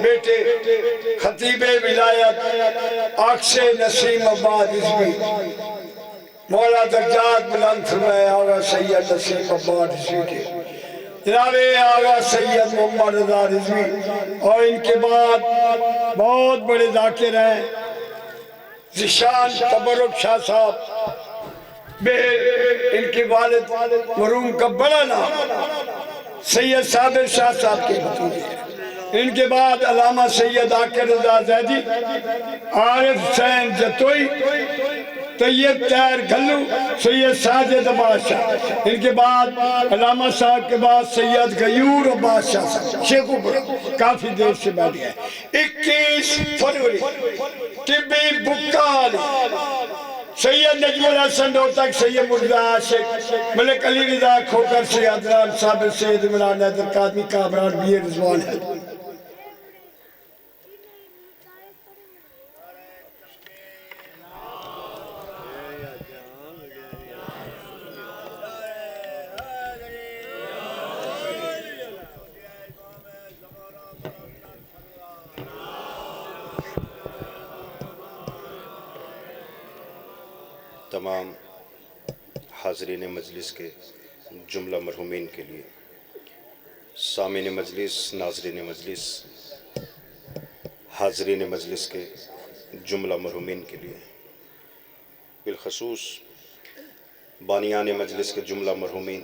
بیٹے خطیب ولایت آقش نسیم آباد رضوی مولا درجات بلند فرمائے آغا سید نسیم آباد رضوی کے جناب آغا سید محمد رضا رضوی، اور ان کے بعد بہت بڑے ذاکر ہیں ذیشان تبرک شاہ صاحب، ان کے والد مرحوم کا بڑا نام سید صابر شاہ صاحب کے بطوری ہے۔ ان کے بعد علامہ سید عاقل رضا زیدی، عارف حسین جتوئی، طیب طاہر گھلو، سید ساجد عباس شاہ۔ ان کے بعد علامہ صاحب کے بعد سید غیور عباس شاہ صاحب، شیخو بڑا کافی دیر سے بیٹھ گئے۔ 21 فروری طبی بکال سید نجم الحسن روتک، سید مرزا عاشق، ملک علی رضا کھوکر، سید عدنان صابر، سید عمران حیدر قادمی، کامران بی رضوان ہے۔ تمام حاضرین مجلس کے جملہ مرحومین کے لیے، سامعین مجلس، ناظرین مجلس، حاضرین مجلس کے جملہ مرحومین کے لیے، بالخصوص بانیان مجلس کے جملہ مرحومین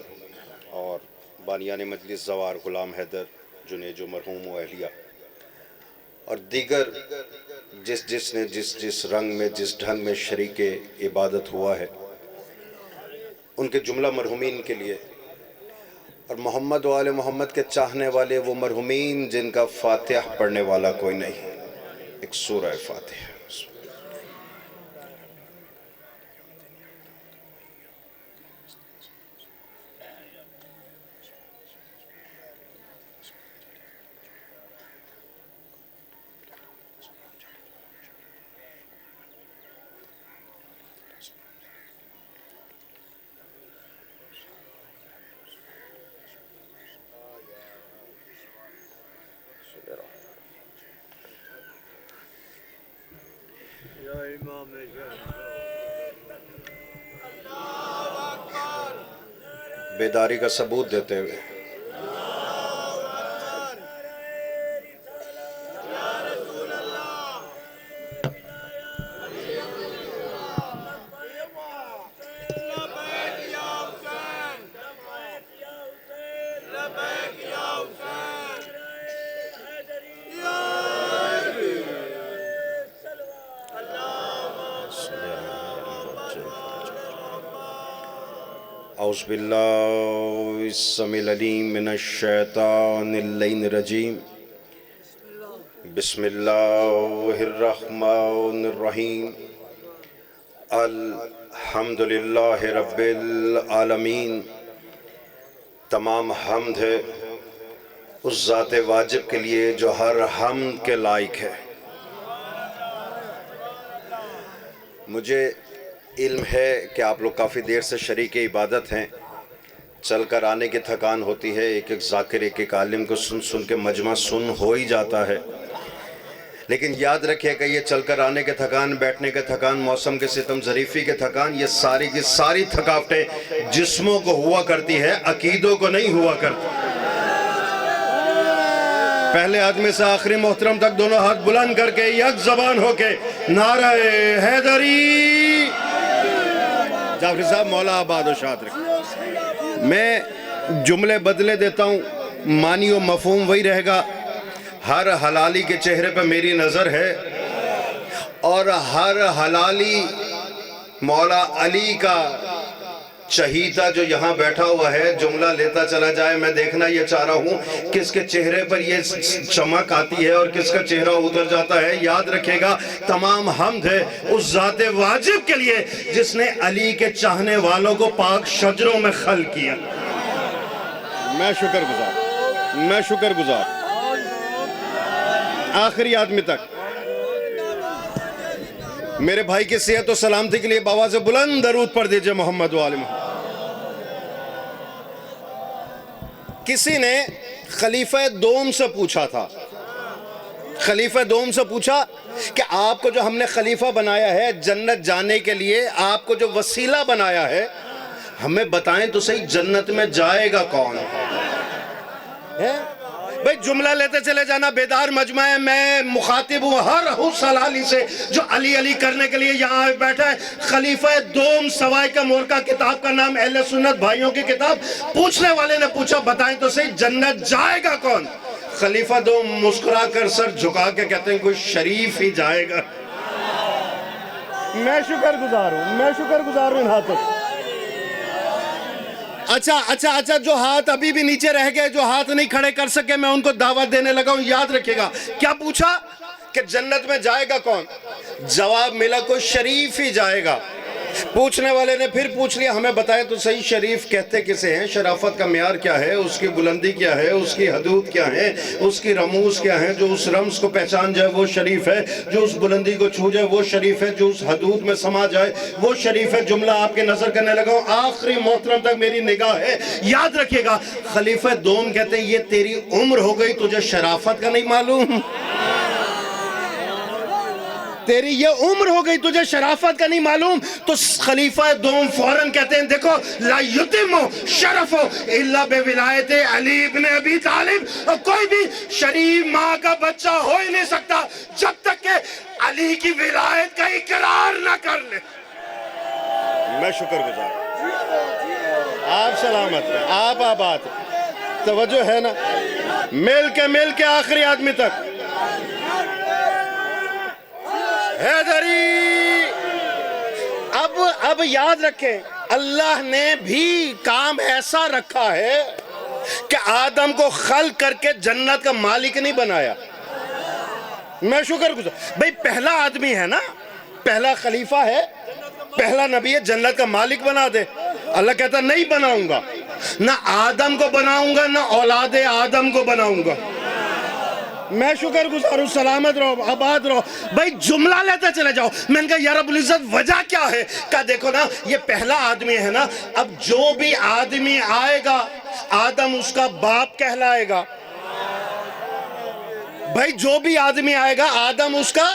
اور بانیان مجلس زوار غلام حیدر جنیج و مرحوم و اہلیہ اور دیگر جس رنگ میں جس ڈھنگ میں شریک عبادت ہوا ہے، ان کے جملہ مرحومین کے لیے، اور محمد و آل محمد کے چاہنے والے وہ مرحومین جن کا فاتحہ پڑھنے والا کوئی نہیں، ایک سورہ فاتحہ۔ بیداری کا ثبوت دیتے ہوئے اعوذ باللہ السمیع العلیم من الشیطان اللعین الرجیم، بسم اللہ الرحمن الرحیم، الحمدللہ رب العالمین۔ تمام حمد ہے اس ذات واجب کے لیے جو ہر حمد کے لائق ہے۔ مجھے علم ہے کہ آپ لوگ کافی دیر سے شریک عبادت ہیں، چل کر آنے کی تھکان ہوتی ہے، ایک ایک ذاکر ایک ایک عالم کو سن کے مجمع سن ہو ہی جاتا ہے، لیکن یاد رکھیے کہ یہ چل کر آنے کے تھکان، بیٹھنے کے تھکان، موسم کے ستم ظریفی کے تھکان، یہ ساری کی ساری تھکاوٹیں جسموں کو ہوا کرتی ہے، عقیدوں کو نہیں ہوا کرتی۔ پہلے آدمی سے آخری محترم تک دونوں ہاتھ بلند کر کے یک زبان ہو کے نعرہ حیدری۔ جعفری صاحب مولا آباد و شاد رکھیں۔ میں جملے بدلے دیتا ہوں، معنی و مفہوم وہی رہے گا۔ ہر حلالی کے چہرے پہ میری نظر ہے، اور ہر حلالی مولا علی کا چہیتا جو یہاں بیٹھا ہوا ہے جملہ لیتا چلا جائے۔ میں دیکھنا یہ چاہ رہا ہوں کس کے چہرے پر یہ چمک آتی ہے اور کس کا چہرہ اتر جاتا ہے۔ یاد رکھے گا تمام حمد ہے اس ذات واجب کے لیے جس نے علی کے چاہنے والوں کو پاک شجروں میں خلق کیا۔ میں شکر گزار آخری آدمی تک میرے بھائی کی صحت و سلامتی کے لیے بآواز بلند درود پڑھ دیجئے محمد و آل محمد۔ کسی نے خلیفہ دوم سے پوچھا تھا خلیفہ دوم سے پوچھا کہ آپ کو جو ہم نے خلیفہ بنایا ہے جنت جانے کے لیے، آپ کو جو وسیلہ بنایا ہے، ہمیں بتائیں تو صحیح جنت میں جائے گا کون ہے؟ بھئی جملہ لیتے چلے جانا، بیدار مجمع ہے، میں مخاطب ہوں ہر حس حلالی سے جو علی علی کرنے کے لیے یہاں بیٹھا ہے۔ خلیفہ دوم سوائے کا مورکہ، کتاب کا نام اہل سنت بھائیوں کی کتاب۔ پوچھنے والے نے پوچھا بتائیں تو صحیح جنت جائے گا کون؟ خلیفہ دوم مسکرا کر سر جھکا کے کہتے ہیں کوئی شریف ہی جائے گا۔ میں شکر گزار ہوں ان ہاتھوں۔ اچھا جو ہاتھ ابھی بھی نیچے رہ گئے، جو ہاتھ نہیں کھڑے کر سکے، میں ان کو دعوت دینے لگا ہوں، یاد رکھے گا۔ کیا پوچھا کہ جنت میں جائے گا کون؟ جواب ملا کوئی شریف ہی جائے گا۔ پوچھنے والے نے پھر پوچھ لیا ہمیں بتائیں تو صحیح شریف کہتے کسے ہیں؟ شرافت کا معیار کیا ہے؟ اس کی بلندی کیا ہے؟ اس کی حدود کیا ہے؟ اس کی رموز کیا ہے؟ جو اس رمز کو پہچان جائے وہ شریف ہے، جو اس بلندی کو چھو جائے وہ شریف ہے، جو اس حدود میں سما جائے وہ شریف ہے۔ جملہ آپ کے نظر کرنے لگا ہوں، آخری محترم تک میری نگاہ ہے، یاد رکھیے گا۔ خلیفہ دوم کہتے ہیں یہ تیری عمر ہو گئی، تجھے شرافت کا نہیں معلوم؟ تیری یہ عمر ہو گئی تجھے شرافت کا نہیں معلوم؟ تو خلیفہ دوم فوراً کہتے ہیں دیکھو لا یتم شرف الا بولایت علی ابن ابی طالب، کوئی بھی شریف ماں کا بچہ ہو ہی نہیں سکتا جب تک کہ علی کی ولایت کا اقرار نہ کر لے۔ میں شکر گزار، آپ سلامت ہیں، آپ آباد، توجہ ہے نا؟ مل کے آخری آدمی تک۔ حیدری، اب یاد رکھیں اللہ نے بھی کام ایسا رکھا ہے کہ آدم کو خلق کر کے جنت کا مالک نہیں بنایا۔ میں شکر گزار، بھئی پہلا آدمی ہے نا، پہلا خلیفہ ہے، پہلا نبی ہے، جنت کا مالک بنا دے۔ اللہ کہتا نہیں بناؤں گا، نہ آدم کو بناؤں گا نہ اولاد آدم کو بناؤں گا۔ میں شکر گزار ہوں، سلامت رہو، آباد رہو۔ بھائی جملہ لیتے چلے جاؤ۔ میں نے کہا یا رب العزت وجہ کیا ہے؟ کہا دیکھو نا یہ پہلا آدمی ہے نا، اب جو بھی آدمی آئے گا آدم اس کا باپ کہلائے گا۔ بھائی جو بھی آدمی آئے گا آدم اس کا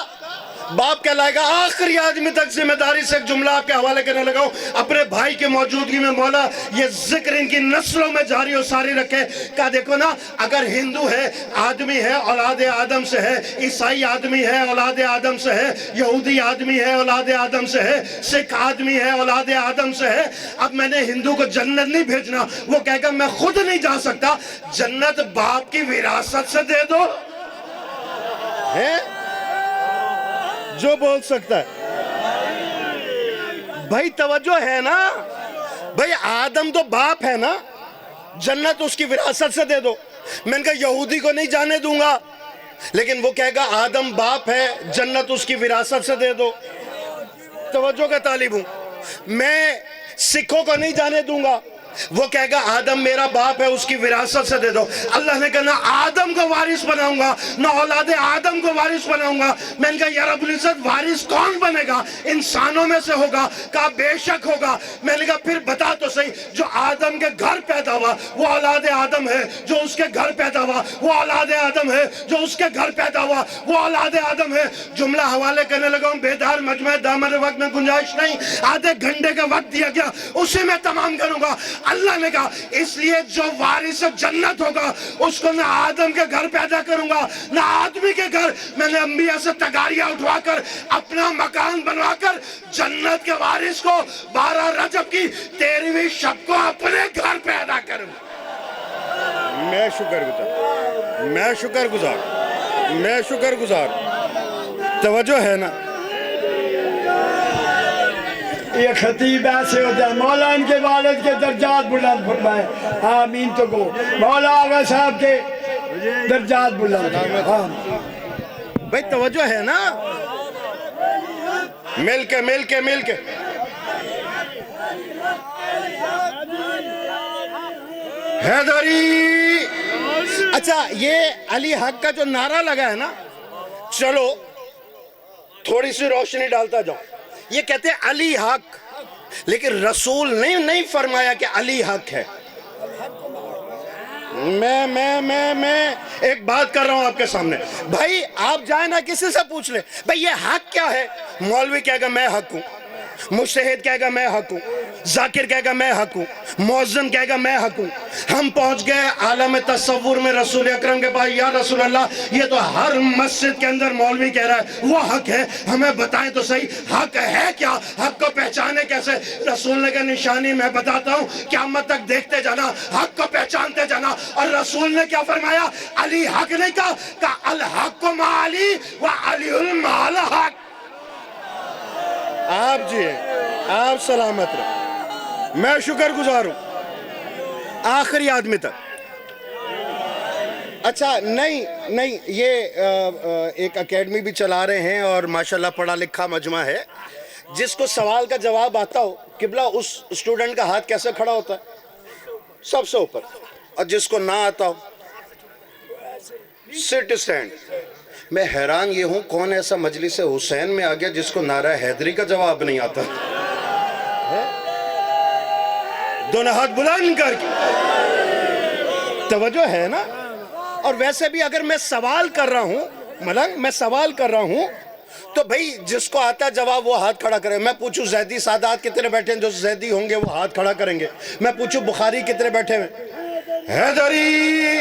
باپ کہلائے گا۔ آخری آدمی تک ذمہ داری سے ایک جملہ آپ کے حوالے کرنے لگا ہوں اپنے بھائی کی موجودگی میں، مولا یہ ذکر ان کی نسلوں میں جاری و ساری رکھے۔ کہا دیکھو نا اگر ہندو ہے آدمی ہے اولاد آدم سے ہے، عیسائی آدمی ہے اولاد آدم سے ہے، یہودی آدمی ہے اولاد آدم سے ہے، سکھ آدمی ہے اولاد آدم سے ہے۔ اب میں نے ہندو کو جنت نہیں بھیجنا، وہ کہے گا میں خود نہیں جا سکتا، جنت باپ کی وراثت سے دے دو۔ ہے جو بول سکتا ہے۔ بھائی توجہ ہے نا، بھائی آدم تو باپ ہے نا، جنت اس کی وراثت سے دے دو۔ میں نے کہا یہودی کو نہیں جانے دوں گا، لیکن وہ کہے گا آدم باپ ہے جنت اس کی وراثت سے دے دو۔ توجہ کا طالب ہوں۔ میں سکھوں کو نہیں جانے دوں گا، وہ کہے گا آدم میرا باپ ہے اس کی وراثت سے دے دو۔ اللہ نے کہا نہ آدم کو وارث بناؤں گا نہ اولاد آدم کو وارث بناؤں گا۔ میں نے کہا یا رب العزت وارث کون بنے گا؟ انسانوں میں سے ہوگا؟ کہا بے شک ہوگا۔ میں نے کہا پھر بتا تو صحیح، جو آدم کے گھر پیدا ہوا وہ اولاد آدم ہے، جو اس کے گھر پیدا ہوا وہ اولاد آدم ہے، جو اس کے گھر پیدا ہوا وہ اولاد آدم ہے۔ جملہ حوالے کرنے لگا ہوں، بیدار مجمع، دامن وقت میں گنجائش نہیں، آدھے گھنٹے کا وقت دیا گیا اسے میں تمام کروں گا۔ اللہ نے کہا اس لیے جو وارث جنت ہوگا اس کو نہ آدم کے گھر پیدا کروں گا نہ آدمی کے گھر۔ میں نے انبیاء سے تگاریاں اٹھوا کر اپنا مکان بنوا کر جنت کے وارث کو 12 رجب کی 13ویں شب کو اپنے گھر پیدا کروں۔ میں شکر گزار، توجہ ہے نا؟ یہ خطیب ایسے ہوتا ہے، مولا ان کے والد کے درجات بلند فرمائے، آمین تو گو۔ مولا آغا صاحب کے درجات بلند فرمائے۔ بھئی توجہ ہے نا؟ مل کے حیدری۔ اچھا یہ علی حق کا جو نعرہ لگا ہے نا، چلو تھوڑی سی روشنی ڈالتا جاؤ۔ یہ کہتے ہیں علی حق، لیکن رسول نہیں فرمایا کہ علی حق ہے۔ میں ایک بات کر رہا ہوں آپ کے سامنے. بھائی آپ جائیں نا کسی سے پوچھ لیں بھائی یہ حق کیا ہے. مولوی کہے گا میں حق ہوں, مجتہد کہے گا میں حق ہوں, ذاکر کہے گا میں حق ہوں, مؤذن کہے گا میں حق ہوں. ہم پہنچ گئے عالم تصور میں رسول اکرم کے پاس. یا رسول اللہ یہ تو ہر مسجد کے اندر مولوی کہہ رہا ہے وہ حق ہے, ہمیں بتائیں تو صحیح حق ہے کیا, حق کو پہچانے کیسے. رسول نے کہا نشانی میں بتاتا ہوں, قیامت تک دیکھتے جانا, حق کو پہچانتے جانا. اور رسول نے کیا فرمایا, علی حق نہیں کہا الحق مع علی و علی المال حق. آپ جی آپ سلامت رہے, میں شکر گزار ہوں آخری آدمی تک. اچھا نہیں یہ ایک اکیڈمی بھی چلا رہے ہیں اور ماشاءاللہ پڑھا لکھا مجمع ہے. جس کو سوال کا جواب آتا ہو قبلہ اس اسٹوڈنٹ کا ہاتھ کیسے کھڑا ہوتا ہے, سب سے اوپر. اور جس کو نہ آتا ہو سٹ اسٹینڈ. میں حیران یہ ہوں کون ایسا مجلس حسین میں آ گیا جس کو نعرہ حیدری کا جواب نہیں آتا. دونوں ہاتھ بلند کر کے توجہ ہے نا. اور ویسے بھی اگر میں سوال کر رہا ہوں ملنگ, میں سوال کر رہا ہوں تو بھئی جس کو آتا ہے جواب وہ ہاتھ کھڑا کرے. میں پوچھوں زیدی سادات کتنے بیٹھے ہیں, جو زیدی ہوں گے وہ ہاتھ کھڑا کریں گے. میں پوچھوں بخاری کتنے بیٹھے ہیں, حیدری.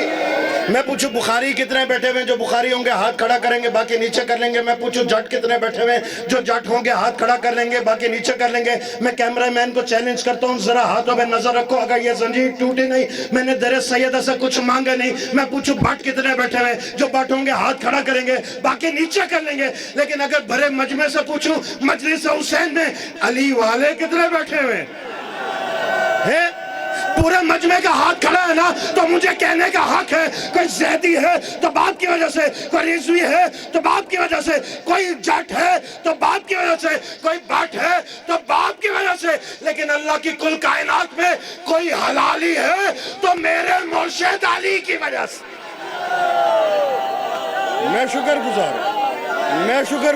میں پوچھوں بخاری کتنے بیٹھے ہوئے, جو بخاری ہوں گے ہاتھ کھڑا کریں گے باقی نیچے کر لیں گے. میں پوچھوں جٹ کتنے بیٹھے ہوئے, جو جٹ ہوں گے ہاتھ کھڑا کر لیں گے باقی نیچے کر لیں گے. میں کیمرہ مین کو چیلنج کرتا ہوں ذرا ہاتھوں پہ نظر رکھو, اگر یہ زنجیر ٹوٹی نہیں, میں نے در سیدہ سے کچھ مانگا نہیں. میں پوچھوں بٹ کتنے بیٹھے ہوئے, جو بٹ ہوں گے ہاتھ کھڑا کریں گے باقی نیچے کر لیں گے. لیکن اگر بھرے مجمع سے پوچھوں مجلس حسین میں علی والے کتنے بیٹھے ہوئے ہیں, پورے مجمع کا ہاتھ کھڑا ہے نا, تو مجھے کہنے کا حق ہے. کوئی زیدی ہے تو باپ کی وجہ سے, کوئی رضوی ہے تو باپ کی وجہ سے, کوئی جٹ ہے تو باپ کی وجہ سے, کوئی بٹ ہے تو باپ کی وجہ سے. لیکن اللہ کی کل کائنات میں کوئی حلالی ہے تو میرے مرشد علی کی وجہ سے. میں شکر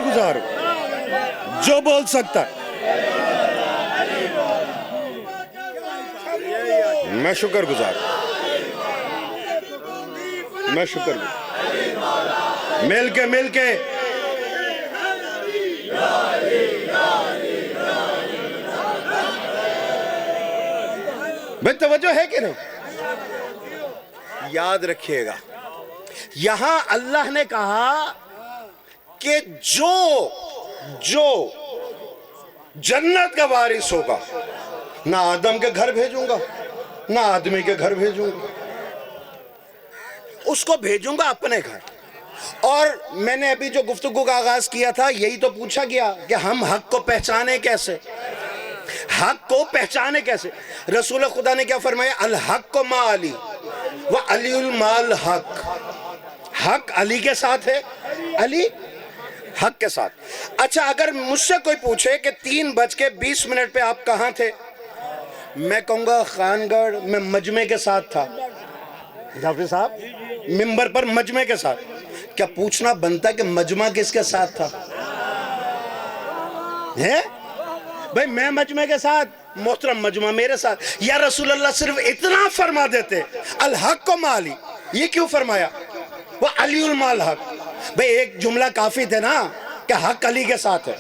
گزار ہوں جو بول سکتا ہے. میں شکر گزار مل کے بھئی توجہ ہے کہ نہیں. یاد رکھیے گا یہاں اللہ نے کہا کہ جو جنت کا وارث ہوگا نہ آدم کے گھر بھیجوں گا نہ آدمی کے گھر بھیجوں گا, اس کو بھیجوں گا اپنے گھر. اور میں نے ابھی جو گفتگو کا آغاز کیا تھا یہی تو پوچھا گیا کہ ہم حق کو پہچانے کیسے, حق کو پہچانے کیسے. رسول خدا نے کیا فرمایا, الحق مع علی و علی المال حق. حق علی کے ساتھ ہے, علی حق کے ساتھ. اچھا اگر مجھ سے کوئی پوچھے کہ 3:20 پہ آپ کہاں تھے, میں کہوں گا خانگڑھ میں مجمع کے ساتھ تھا. حافظ صاحب منبر پر مجمع کے ساتھ. کیا پوچھنا بنتا ہے کہ مجمع کس کے ساتھ تھا ہے بھئی, میں مجمع کے ساتھ, محترم مجمع میرے ساتھ. یا رسول اللہ صرف اتنا فرما دیتے الحق مع علی, یہ کیوں فرمایا وہ علی المال حق. بھئی ایک جملہ کافی تھے نا کہ حق علی کے ساتھ ہے,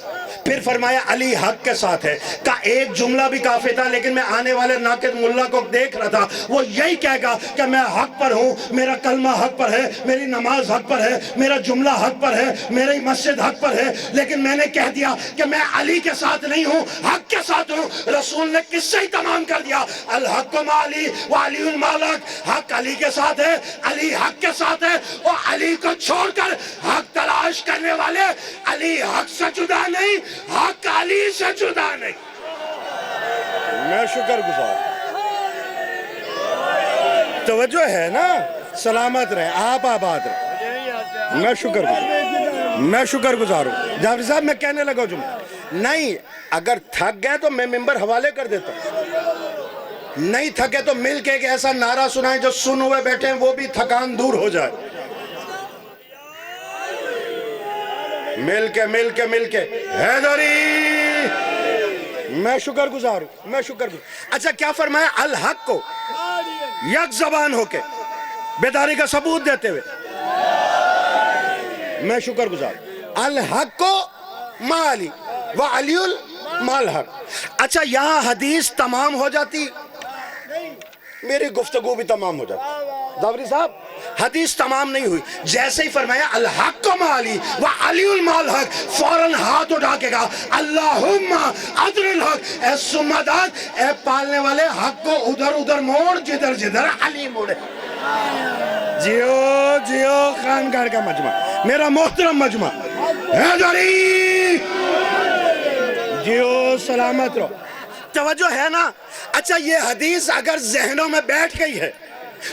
پھر فرمایا علی حق کے ساتھ ہے. کہ ایک جملہ بھی کافی تھا, لیکن میں آنے والے ناقد ملا کو دیکھ رہا تھا, وہ یہی کہے گا کہ میں حق پر ہوں, میرا کلمہ حق پر ہے, میری نماز حق پر ہے, میرا جملہ حق پر ہے, میری مسجد حق پر ہے. لیکن میں نے کہہ دیا کہ میں علی کے ساتھ نہیں ہوں, حق کے ساتھ ہوں. رسول نے کس سے ہی تمام کر دیا, الحق مع علی و علی المال حق. حق علی کے ساتھ ہے, علی حق کے ساتھ ہے. اور علی کو چھوڑ کر حق تلاش کرنے والے علی حق سے جدا نہیں, حق علی سے جدا نہیں. میں شکر گزار, توجہ ہے نا, سلامت رہے, آپ آباد رہے. میں شکر گزار ہوں. جعفری صاحب میں کہنے لگا جملہ نہیں, اگر تھک گئے تو میں منبر حوالے کر دیتا ہوں, نہیں تھکے تو مل کے ایک ایسا نعرہ سنائیں جو سن ہوئے بیٹھے ہیں وہ بھی تھکان دور ہو جائے. مل کے حیدری. میں شکر گزار ہوں. اچھا کیا فرمایا, الحق کو یک زبان ہو کے بیداری کا ثبوت دیتے ہوئے میں شکر گزار. الحق ما علی و علی ما الحق. اچھا یہاں حدیث تمام ہو جاتی, میری گفتگو بھی تمام ہو جاتی. داوری صاحب حدیث تمام نہیں ہوئی. جیسے ہی فرمایا الحق ما علی و علی ما الحق, فوراً ہاتھ اٹھا کے کہا اللہم ادر الحق, اے سمداد, اے پالنے والے حق کو ادھر ادھر موڑ جدھر جدھر علی موڑے. جیو جیو خانگاہ کا مجمع, میرا محترم مجمع, حیدری جیو سلامت رہو. توجہ ہے نا. اچھا یہ حدیث اگر ذہنوں میں بیٹھ گئی ہے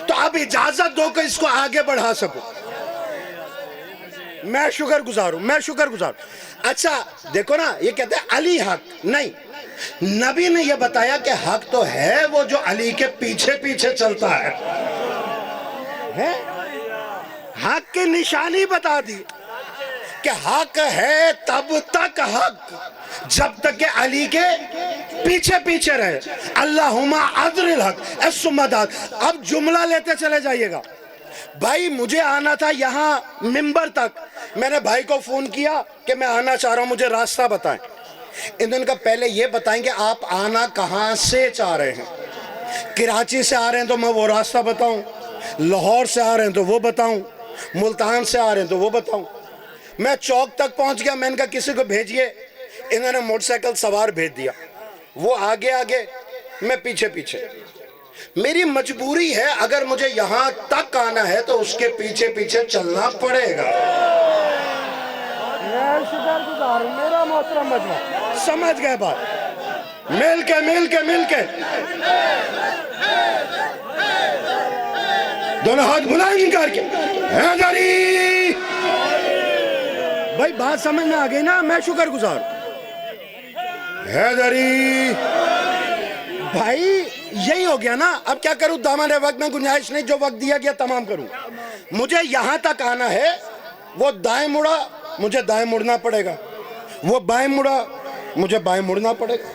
تو اب اجازت دو کہ اس کو آگے بڑھا سکوں. میں شکر گزار ہوں, میں شکر گزار ہوں. اچھا دیکھو نا, یہ کہتے ہیں علی حق نہیں, نبی نے یہ بتایا کہ حق تو ہے وہ جو علی کے پیچھے پیچھے چلتا ہے. حق کی نشانی بتا دی کہ حق ہے تب تک حق جب تک کہ علی کے پیچھے پیچھے رہے. اللہم ادر الحق السمداد. اب جملہ لیتے چلے جائیے گا. بھائی مجھے آنا تھا یہاں منبر تک, میں نے بھائی کو فون کیا کہ میں آنا چاہ رہا ہوں, مجھے راستہ بتائیں. انہوں نے پہلے یہ بتائیں کہ آپ آنا کہاں سے چاہ رہے ہیں. کراچی سے آ رہے ہیں تو میں وہ راستہ بتاؤں, لاہور سے آ رہے ہیں تو وہ بتاؤں, ملتان سے آ رہے ہیں تو وہ بتاؤں. میں چوک تک پہنچ گیا, میں نے کہا کسی کو بھیجئے. انہوں نے موٹر سائیکل سوار بھیج دیا, وہ آگے آگے میں پیچھے پیچھے. میری مجبوری ہے, اگر مجھے یہاں تک آنا ہے تو اس کے پیچھے پیچھے چلنا پڑے گا. میں شکر گزار ہوں میرا محترم مجمع, سمجھ گئے بات. مل کے مل کے مل کے دونوں ہاتھ بلند کر کے حیدری. بھائی بات سمجھ میں آ گئی نا, میں شکر گزار ہوں. حیدری بھائی یہی ہو گیا نا. اب کیا کروں, دامن وقت میں گنجائش نہیں, جو وقت دیا گیا تمام کروں. مجھے یہاں تک آنا ہے, وہ دائیں مڑا مجھے دائیں مڑنا پڑے گا, وہ بائیں مڑا مجھے بائیں مڑنا پڑے گا,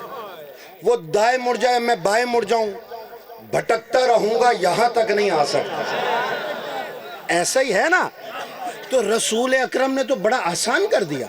وہ دائیں مڑ جائے میں بائیں مڑ جاؤں, بھٹکتا رہوں گا, یہاں تک نہیں آ سکتا. ایسا ہی ہے نا. تو رسول اکرم نے تو بڑا آسان کر دیا.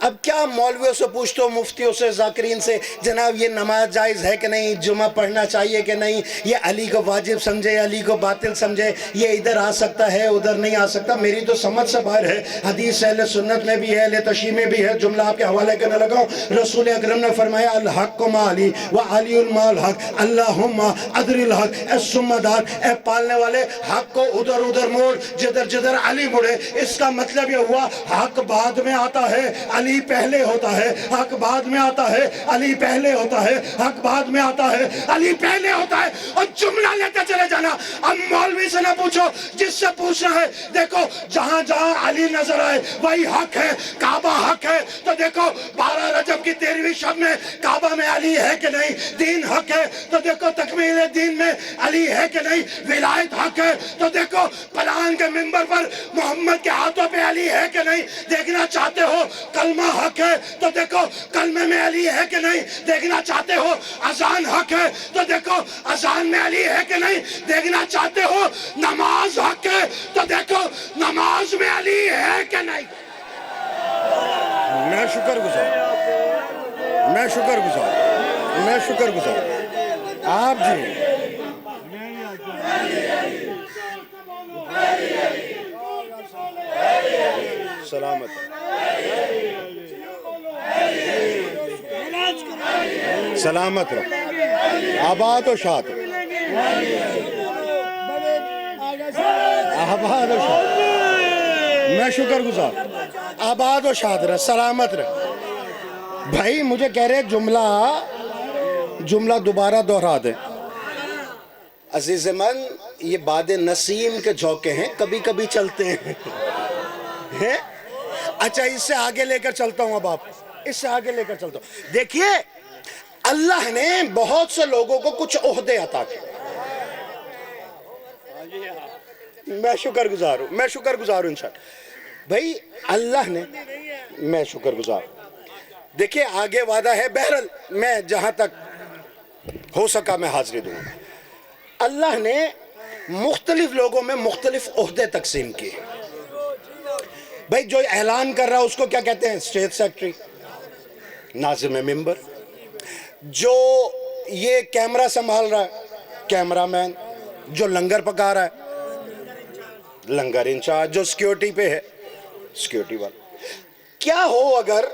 اب کیا مولویوں سے پوچھتے ہو, مفتیوں سے, ذاکرین سے, جناب یہ نماز جائز ہے کہ نہیں, جمعہ پڑھنا چاہیے کہ نہیں, یہ علی کو واجب سمجھے, علی کو باطل سمجھے, یہ ادھر آ سکتا ہے ادھر نہیں آ سکتا. میری تو سمجھ سے باہر ہے. حدیث اہل سنت میں بھی ہے, اہل تشیع میں بھی ہے. جملہ آپ کے حوالے کرنے لگا ہوں. رسول اکرم نے فرمایا الحق ما علی و علی ما الحق, اللہم ادر الحق السمداد, اے پالنے والے حق کو ادھر ادھر موڑ جدھر جدھر علی مڑے. اس کا مطلب یہ ہوا حق بعد میں آتا ہے, علی پہلے ہوتا ہے. حق بعد میں آتا ہے, علی پہلے ہوتا ہے. حق بعد میں آتا ہے, علی پہلے ہوتا ہے. اور جملہ لیتے چلے جانا. اب مولوی سے نہ پوچھو, جس سے پوچھنا ہے دیکھو جہاں جہاں علی نظر آئے وہی حق ہے. کعبہ حق ہے تو دیکھو 12 رجب کی 13ویں شب میں کعبہ میں علی ہے کہ نہیں. دین حق ہے تو دیکھو تکمیل دین میں علی ہے کہ نہیں. ولایت حق ہے تو دیکھو پلان کے منبر پر محمد کے ہاتھوں پہ علی ہے کہ نہیں. دیکھنا چاہتے ہو کلمہ حق ہے تو دیکھو کلمے میں علی ہے کہ نہیں. دیکھنا چاہتے ہو اذان حق ہے تو دیکھو اذان میں علی ہے کہ نہیں. دیکھنا چاہتے ہو نماز حق ہے تو دیکھو نماز میں علی ہے کہ نہیں. میں شکر گزار, میں شکر گزار, میں شکر گزار. آپ جی سلامت سلامت رہو, آباد و شاد, آباد و شاد. میں شکر گزار, آباد و شاد رہ, سلامت رہ. بھائی مجھے کہہ رہے جملہ دوبارہ دہرا دیں. عزیز من, یہ باد نسیم کے جھونکے ہیں, کبھی کبھی چلتے ہیں. اچھا اس سے آگے لے کر چلتا ہوں, اب آپ اس سے آگے لے کر چلتا ہوں. دیکھیے اللہ نے بہت سے لوگوں کو کچھ عہدے عطا کیے. میں شکر گزار ہوں, میں شکر گزار ہوں انشاءاللہ. بھائی اللہ نے, میں شکر گزار. دیکھیے آگے وعدہ ہے, بہرحال میں جہاں تک ہو سکا میں حاضری دوں. اللہ نے مختلف لوگوں میں مختلف عہدے تقسیم کیے. بھائی جو اعلان کر رہا ہے اس کو کیا کہتے ہیں؟ اسٹیج سیکرٹری، ناظم ممبر. جو یہ کیمرہ سنبھال رہا ہے کیمرہ مین. جو لنگر پکا رہا ہے لنگر انچارج. جو سیکیورٹی پہ ہے سیکیورٹی والا. کیا ہو اگر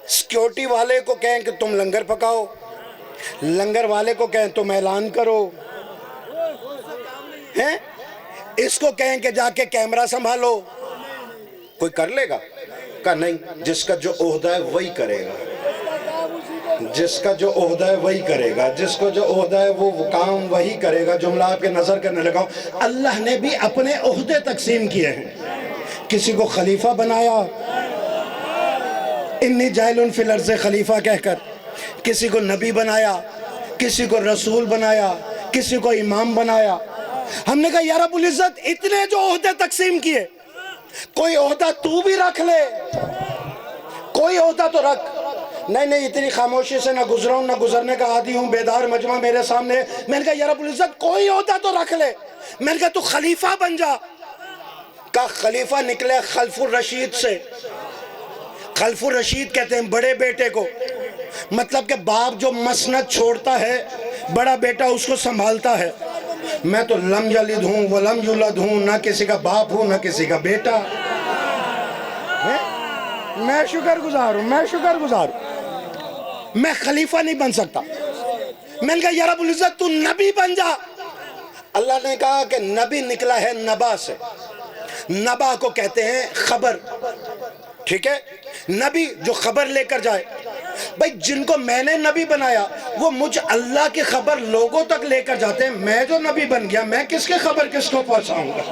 سیکیورٹی والے کو کہیں کہ تم لنگر پکاؤ، لنگر والے کو کہیں تم اعلان کرو، ہیں اس کو کہیں کہ جا کے کیمرہ سنبھالو؟ کوئی کر لے گا؟ کہ نہیں، جس کا جو عہدہ ہے وہی کرے گا. جس کا جو عہدہ ہے وہی کرے گا. جس کو جو عہدہ ہے وہ کام وہی کرے گا. جملہ آپ کے نظر کرنے لگا ہوں، اللہ نے بھی اپنے عہدے تقسیم کیے ہیں. کسی کو خلیفہ بنایا، انی جاعل فی الارض خلیفہ کہہ کر. کسی کو نبی بنایا، کسی کو رسول بنایا، کسی کو امام بنایا. ہم نے کہا یا رب العزت اتنے جو عہدے تقسیم کیے، کوئی عہدہ تو بھی رکھ لے، کوئی عہدہ تو رکھ. نہیں اتنی خاموشی سے نہ گزروں نہ گزرنے کا عادی ہوں. بیدار مجمع میرے سامنے. میں نے کہا یا رب العزت کوئی عہدہ تو رکھ لے. میں نے کہا تو خلیفہ بن جا. کہا خلیفہ نکلے خلف الرشید سے. خلف الرشید کہتے ہیں بڑے بیٹے کو، مطلب کہ باپ جو مسند چھوڑتا ہے بڑا بیٹا اس کو سنبھالتا ہے. میں تو لم یلد ہوں ولم یولد ہوں، نہ کسی کا باپ ہوں نہ کسی کا بیٹا. میں شکر گزار ہوں. میں خلیفہ نہیں بن سکتا. میں نے کہا یا رب العزت تو نبی بن جا. اللہ نے کہا کہ نبی نکلا ہے نبا سے. نبا کو کہتے ہیں خبر. ٹھیک ہے، نبی جو خبر لے کر جائے. بھائی جن کو میں نے نبی بنایا وہ مجھ اللہ کی خبر لوگوں تک لے کر جاتے ہیں. میں جو نبی بن گیا میں کس کے خبر کس کو پہنچاؤں گا؟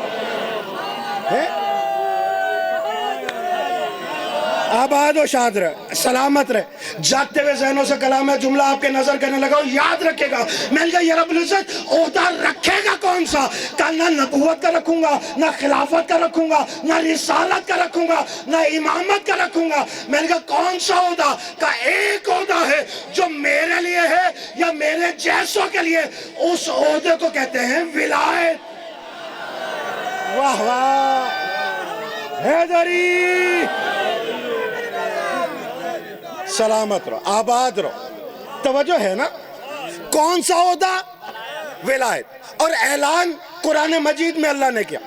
آباد و شاد رہے، سلامت رہے. جاگتے ہوئے ذہنوں سے کلام ہے. جملہ آپ کے نظر کرنے لگا یاد رکھے گا. میں نے کہا یا رب العزت عہدہ رکھے گا کون سا؟ کہا نہ نبوت کا رکھوں گا، نہ خلافت کا رکھوں گا، نہ رسالت کا رکھوں گا، نہ امامت کا رکھوں گا. میں نے کہا کون سا عہدہ؟ کہا ایک عہدہ ہے جو میرے لیے ہے یا میرے جیسوں کے لیے. اس عہدے کو کہتے ہیں ولایت. واہ واہ حیدری. سلامت رہو، آباد رہو. توجہ ہے نا؟ کون سا عہدہ؟ ولایت. اور اعلان قرآن مجید میں اللہ نے کیا.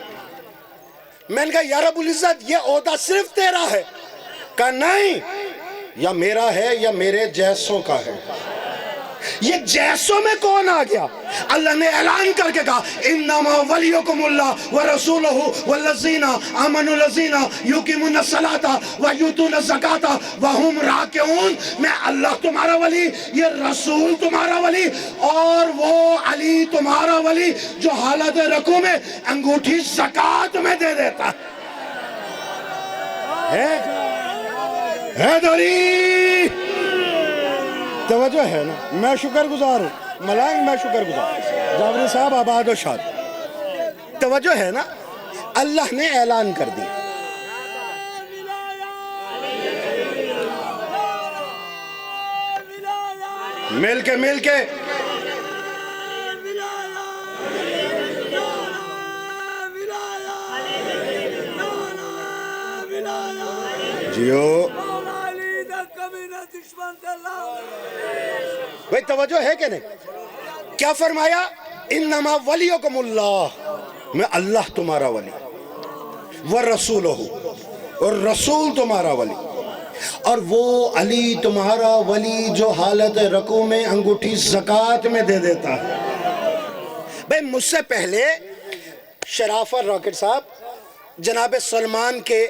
میں نے کہا یا رب العزت یہ عہدہ صرف تیرا ہے. کہا نہیں، یا میرا ہے یا میرے جیسوں کا ہے. یہ جیسوں میں کون آ گیا؟ اللہ نے اعلان کر کے کہا انما ولیکم اللہ ورسولہ والذین آمنوا الذین یقیمون الصلاۃ ویؤتون الزکاۃ وہم راکعون. میں اللہ تمہارا ولی، یہ رسول تمہارا ولی، اور وہ علی تمہارا ولی جو حالت رکوع میں انگوٹھی زکوٰۃ میں دے دیتا ہے. حیدری. توجہ ہے نا؟ میں شکر گزار ہوں. ملائک میں شکر گزار. جابری صاحب آباد و شاد. توجہ ہے نا؟ اللہ نے اعلان کر دیا. مل کے جیو. بھئی توجہ ہے کہ نہیں؟ کیا فرمایا؟ انما ولیکم اللہ، میں اللہ تمہارا ولی، ورسولہ، اور رسول تمہارا ولی، اور وہ علی تمہارا ولی جو حالت رکوع میں انگوٹھی زکوٰۃ میں دے دیتا ہے. بھئی مجھ سے پہلے شرافت راکٹ صاحب جناب سلمان کے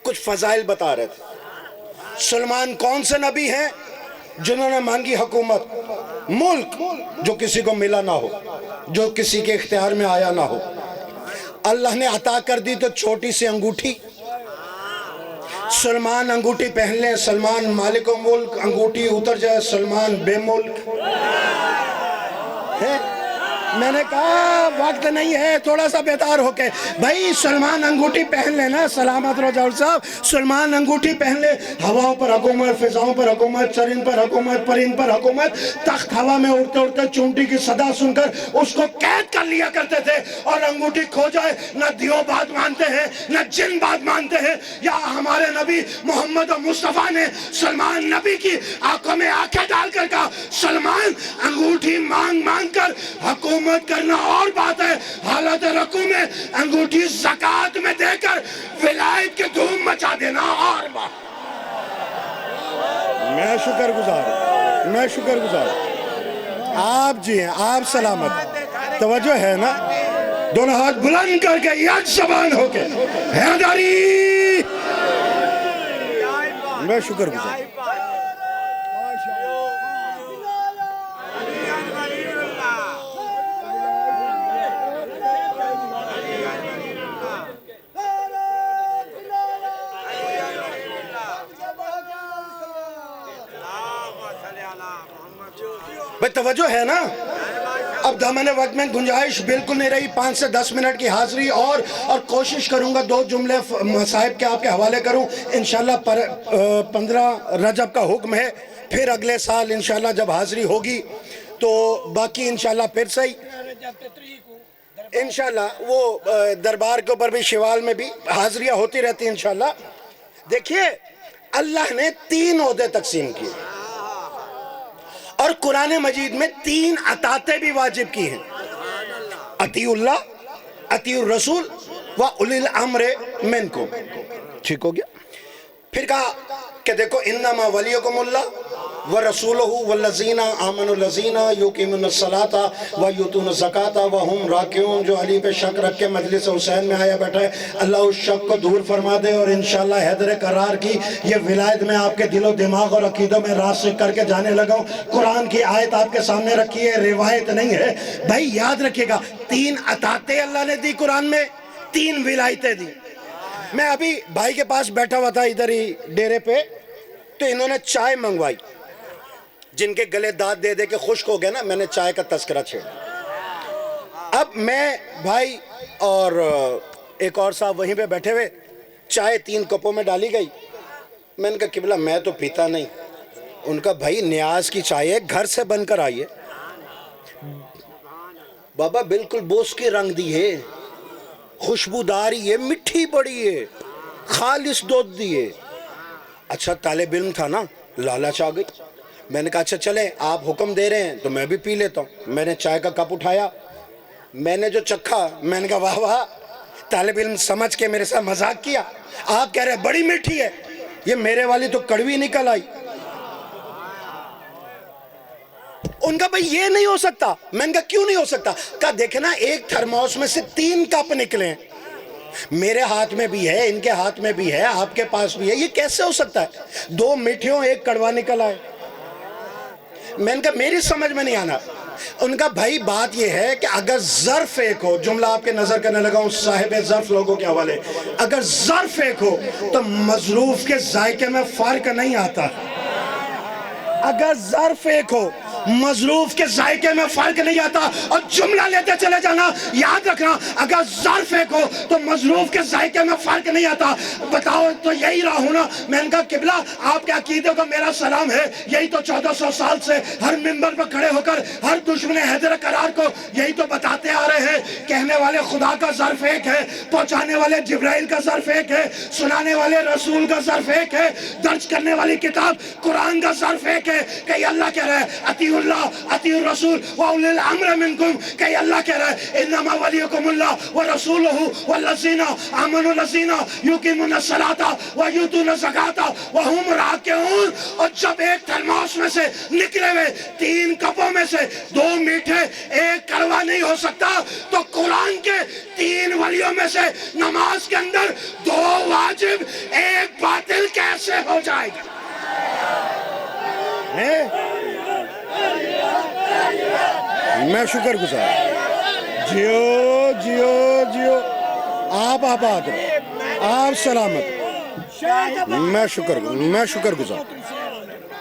کچھ فضائل بتا رہے تھے. سلمان کون سے نبی ہیں؟ جنہوں نے مانگی حکومت، ملک جو کسی کو ملا نہ ہو، جو کسی کے اختیار میں آیا نہ ہو. اللہ نے عطا کر دی تو چھوٹی سی انگوٹھی. سلمان انگوٹھی پہن لے، سلمان مالک و ملک، انگوٹھی اتر جائے سلمان بے ملک ہے. میں نے کہا وقت نہیں ہے، تھوڑا سا بیدار ہو کے بھائی سلمان انگوٹھی پہن لے نا، سلامت رہو جاؤ صاحب، سلمان انگوٹھی پہن لے، ہواؤں پر حکومت، فضاؤں پر حکومت، چرند پر حکومت، پرند پر حکومت، تخت ہوا میں اڑتے اڑتے چونٹی کی صدا سن کر اس کو قید کر لیا کرتے تھے، اور انگوٹھی کھو جائے نہ دیو بات مانتے ہیں نہ جن بات مانتے ہیں۔ یا ہمارے نبی محمد مصطفیٰ نے سلمان نبی کی آنکھوں میں آنکھیں ڈال کر کہا سلمان انگوٹھی مانگ مانگ کر حکومت کرنا اور بات ہے، حالت رکوع میں انگوٹھی زکوٰۃ میں دے کر ولایت کے دھوم مچا دینا اور بات۔ میں شکر گزار آپ جی ہیں، آپ سلامت، توجہ ہے نا؟ دونوں ہاتھ بلند کر کے یک زبان ہو کے حیدری، میں شکر گزار۔ بھئی توجہ ہے نا؟ اب دامن وقت میں گنجائش بالکل نہیں رہی، 5 سے 10 منٹ کی حاضری اور کوشش کروں گا 2 جملے مصائب کے آپ کے حوالے کروں۔ انشاءاللہ 15 رجب کا حکم ہے، پھر اگلے سال انشاءاللہ جب حاضری ہوگی تو باقی انشاءاللہ پھر صحیح انشاءاللہ وہ دربار کے اوپر بھی شوال میں بھی حاضریاں ہوتی رہتی انشاءاللہ۔ دیکھیے اللہ نے 3 عہدے تقسیم کیے اور قرآن مجید میں 3 اطاعتیں بھی واجب کی ہیں، اطیعوا اللہ، اطیعوا الرسول و اولی الامر منکم۔ ٹھیک ہو گیا؟ پھر کہا کہ دیکھو انما ولیکم اللہ ورسولہ والذین آمنوا الذین یقیمون الصلاۃ ویؤتون الزکاۃ وہم راکعون۔ جو علی پہ شک رکھ کے مجلس حسین میں آیا بیٹھا ہے، اللہ اس شک کو دور فرما دے، اور انشاءاللہ حیدر کرار کی یہ ولایت میں آپ کے دل و دماغ اور عقیدوں میں راسخ کر کے جانے لگا ہوں۔ قرآن کی آیت آپ کے سامنے رکھی ہے، روایت نہیں ہے بھائی، یاد رکھیے گا 3 اطاعتیں اللہ نے دی قرآن میں، 3 ولایتیں دی۔ میں ابھی بھائی کے پاس بیٹھا ہوا تھا ادھر ہی ڈیرے پہ، تو انہوں نے چائے منگوائی، جن کے گلے داد دے دے کے خشک ہو گئے نا، میں نے چائے کا تذکرہ چھیڑا۔ اب میں بھائی اور ایک اور صاحب وہیں پہ بیٹھے ہوئے، چائے 3 کپوں میں ڈالی گئی۔ میں نے کہا قبلہ میں تو پیتا نہیں۔ ان کا بھائی نیاز کی چائے گھر سے بن کر آئیے۔ بابا بالکل بوس کے رنگ دی ہے، خوشبوداری ہے، مٹھی بڑی ہے، خالص دودھ دی ہے۔ اچھا طالب علم تھا نا، لالچ آ گئی۔ میں نے کہا اچھا چلیں آپ حکم دے رہے ہیں تو میں بھی پی لیتا ہوں۔ میں نے چائے کا کپ اٹھایا، میں نے جو چکھا، میں نے کہا واہ واہ، طالب علم سمجھ کے میرے ساتھ مذاق کیا، آپ کہہ رہے ہیں بڑی میٹھی ہے، یہ میرے والی تو کڑوی نکل آئی۔ ان کا بھئی یہ نہیں ہو سکتا۔ میں نے کہا کیوں نہیں ہو سکتا؟ کہا دیکھیں نا ایک تھرموس میں سے 3 کپ نکلے ہیں، میرے ہاتھ میں بھی ہے، ان کے ہاتھ میں بھی ہے، آپ کے پاس بھی ہے، یہ کیسے ہو سکتا ہے؟ 2 میٹھیوں 1 کڑوا نکل آئے۔ میں نے کہا میری سمجھ میں نہیں آنا۔ ان کا بھائی بات یہ ہے کہ اگر ظرف ایک ہو، جملہ آپ کے نظر کرنے لگا ہوں صاحب ظرف لوگوں کے حوالے، اگر ظرف ایک ہو تو مظروف کے ذائقے میں فرق نہیں آتا۔ اگر ظرف ایک ہو مظروف کے ذائقے میں فرق نہیں آتا۔ اور جملہ لیتے چلے جانا، یاد رکھنا اگر ظرف ایک ہو تو مظروف کے ذائقے میں فرق نہیں آتا۔ بتاؤ تو یہی رہا ہوں نا۔ میں نے کہا قبلہ آپ کے عقیدے کو میرا سلام ہے، یہی تو 1400 سال سے ہر منبر پر کھڑے ہو کر ہر دشمن حیدر کرار کو یہی تو بتاتے آ رہے ہیں۔ کہنے والے خدا کا ظرف ایک ہے، پہنچانے والے جبرائیل کا ظرف ایک ہے، سنانے والے رسول کا ظرف ایک ہے، درج کرنے والی کتاب قرآن کا ظرف ایک ہے۔ کہ اللہ کہہ رہا ہے اطیعوا اللہ اطیعوا الرسول واولی الامر منکم، کہ اللہ کہہ رہا ہے انما ولیکم اللہ ورسولہ والذین آمنوا الذین یقیمون الصلاۃ ویؤتون الزکاۃ وہم راکعون۔ اور جب ایک تھرموس میں سے نکلے ہوئے 3 کپوں میں سے 2 میٹھے 1 کڑوا نہیں ہو سکتا، تو قرآن کے 3 ولیوں میں سے نماز کے اندر 2 واجب 1 باطل کیسے ہو جائے گا؟ میں شکر گزار، جیو جیو جیو، آپ آباد رہو، آپ سلامت، میں شکر گزار۔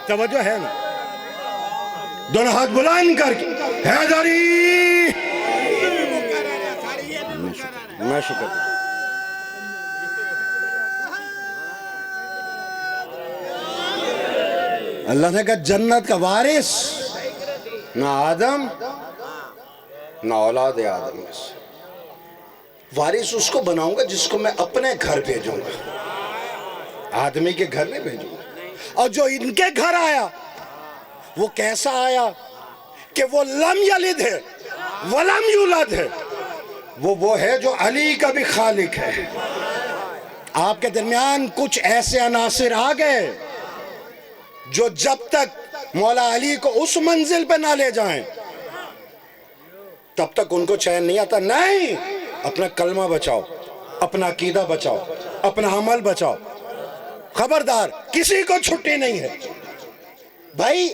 توجہ ہے نا؟ دونوں ہاتھ بلند کر کے حیدری میں شکر گزار اللہ نے کہا جنت کا وارث نہ آدم نہ اولاد آدم میں سے، وارث اس کو بناؤں گا جس کو میں اپنے گھر بھیجوں گا، آدمی کے گھر نہیں بھیجوں گا۔ اور جو ان کے گھر آیا وہ کیسا آیا کہ وہ لم یلد ہے ولم یولد ہے، وہ ہے جو علی کا بھی خالق ہے۔ آپ کے درمیان کچھ ایسے عناصر آ گئے جو جب تک مولا علی کو اس منزل پہ نہ لے جائیں تب تک ان کو چین نہیں آتا۔ نہیں، اپنا کلمہ بچاؤ، اپنا عقیدہ بچاؤ، اپنا عمل بچاؤ، خبردار کسی کو چھٹی نہیں ہے۔ بھائی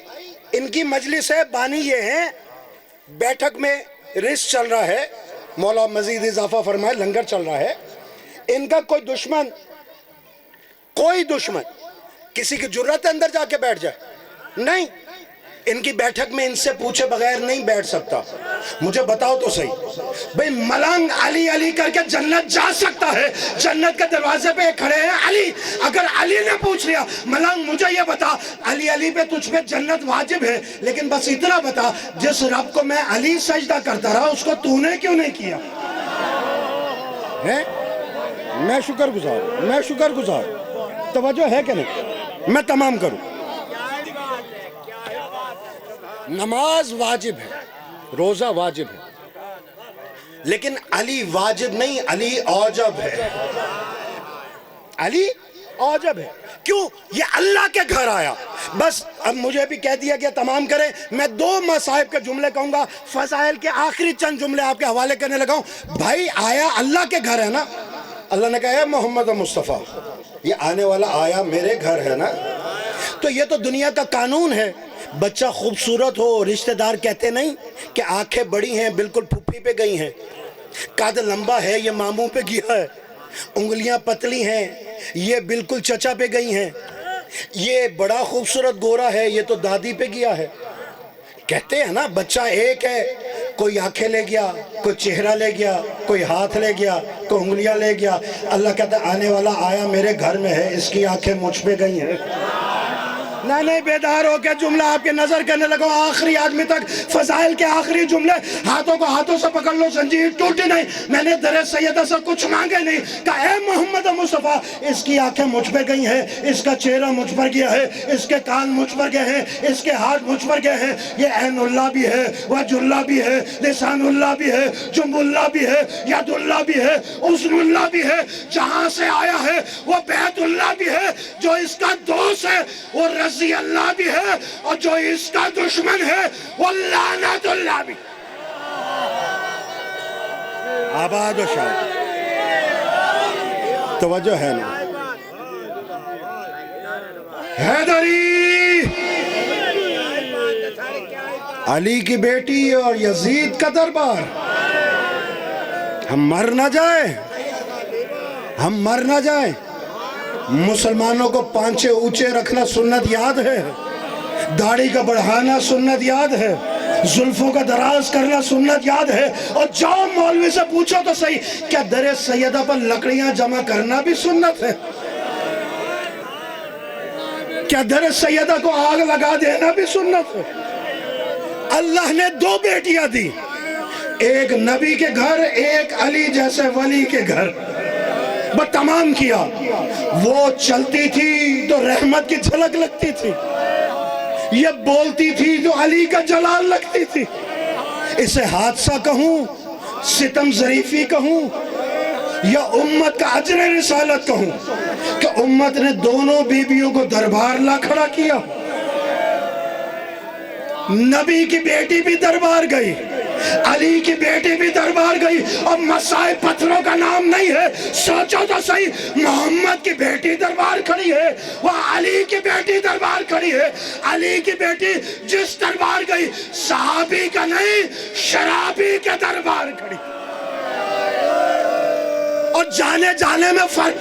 ان کی مجلس ہے، بانی یہ ہیں، بیٹھک میں رزق چل رہا ہے، مولا مزید اضافہ فرمائے، لنگر چل رہا ہے، ان کا کوئی دشمن کسی کی جرت اندر جا کے بیٹھ جائے نہیں، ان کی بیٹھک میں ان سے پوچھے بغیر نہیں بیٹھ سکتا۔ مجھے بتاؤ تو صحیح، بھئی ملنگ علی علی کر کے جنت جا سکتا ہے؟ جنت کے دروازے پہ کھڑے ہیں علی، اگر علی نے پوچھ لیا ملنگ مجھے یہ بتا علی علی پہ تجھ پہ جنت واجب ہے، لیکن بس اتنا بتا جس رب کو میں علی سجدہ کرتا رہا اس کو تو نے کیوں نہیں کیا؟ میں شکر گزار، توجہ ہے کہ نہیں؟ میں تمام کروں۔ نماز واجب ہے، روزہ واجب ہے، لیکن علی واجب نہیں، علی اوجب ہے۔ علی اوجب ہے، کیوں؟ یہ اللہ کے گھر آیا۔ بس اب مجھے بھی کہہ دیا گیا تمام کریں، میں 2 مصائب کے جملے کہوں گا، فضائل کے آخری چند جملے آپ کے حوالے کرنے لگا ہوں۔ بھائی آیا اللہ کے گھر ہے نا، اللہ نے کہا ہے محمد مصطفیٰ یہ آنے والا آیا میرے گھر ہے نا، تو یہ تو دنیا کا قانون ہے۔ بچہ خوبصورت ہو رشتہ دار کہتے نہیں کہ آنکھیں بڑی ہیں بالکل پھپھی پہ گئی ہیں، قد لمبا ہے یہ ماموں پہ گیا ہے، انگلیاں پتلی ہیں یہ بالکل چچا پہ گئی ہیں، یہ بڑا خوبصورت گورا ہے یہ تو دادی پہ گیا ہے۔ کہتے ہیں نا بچہ ایک ہے، کوئی آنکھیں لے گیا، کوئی چہرہ لے گیا، کوئی ہاتھ لے گیا، کوئی انگلیاں لے گیا۔ اللہ کہتا ہے آنے والا آیا میرے گھر میں ہے، اس کی آنکھیں مجھ پہ گئی ہیں۔ نہیں بیدار ہو کے جملہ آپ کے نظر کرنے لگو، آخری آدمی تک فضائل کے آخری جملے، ہاتھوں کو ہاتھوں سے پکڑ لو، زنجیر ٹوٹی نہیں۔ میں نے در سیدہ سے کچھ مانگے نہیں، کہا اے محمد مصطفیٰ اس کی آنکھیں مجھ پہ گئی ہیں، اس کا چہرہ مجھ پر گیا ہے، اس کے کان مجھ پر گئے ہیں، اس کے ہاتھ مجھ پر گئے ہیں، یہ عین اللہ بھی ہے، وجہ اللہ بھی ہے، لسان اللہ بھی ہے، جنب اللہ بھی ہے، ید اللہ بھی ہے، عزم اللہ بھی ہے، جہاں سے آیا ہے وہ بیت اللہ بھی ہے، جو اس کا دوست ہے وہ رضی اللہ بھی ہے، اور جو اس کا دشمن ہے وہ لعنت اللہ بھی۔ آباد و شاد، توجہ ہے نا؟ حیدری علی کی بیٹی اور یزید کا دربار، ہم مر نہ جائیں۔ مسلمانوں کو پانچے اونچے رکھنا سنت یاد ہے، داڑھی کا بڑھانا سنت یاد ہے، زلفوں کا دراز کرنا سنت یاد ہے۔ اور جاؤ مولوی سے پوچھو تو صحیح، کیا در سیدہ پر لکڑیاں جمع کرنا بھی سنت ہے؟ کیا در سیدہ کو آگ لگا دینا بھی سنت ہے؟ اللہ نے 2 بیٹیاں دی، ایک نبی کے گھر، ایک علی جیسے ولی کے گھر، بس تمام کیا۔ وہ چلتی تھی تو رحمت کی جھلک لگتی تھی، یہ بولتی تھی تو علی کا جلال لگتی تھی۔ اسے حادثہ کہوں، ستم ظریفی کہوں، یا امت کا اجر رسالت کہوں کہ امت نے دونوں بیویوں کو دربار لا کھڑا کیا۔ نبی کی بیٹی بھی دربار گئی، علی کی بیٹی بھی دربار گئی، اور مصائب پتھروں کا نام نہیں ہے۔ سوچو تو صحیح، محمد کی بیٹی دربار کھڑی ہے، وہ علی کی بیٹی دربار کھڑی ہے۔ علی کی بیٹی جس دربار گئی صحابی کا نہیں، شرابی کے دربار کھڑی، اور جانے میں فرق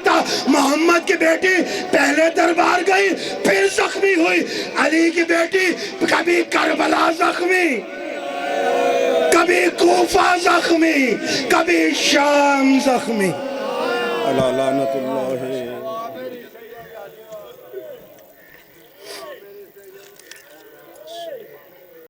تھا۔ محمد کی بیٹی پہلے دربار گئی پھر زخمی ہوئی، علی کی بیٹی کبھی کربلا زخمی، کبھی کوفہ زخمی کبھی شام زخمی اللہ لعنت اللہ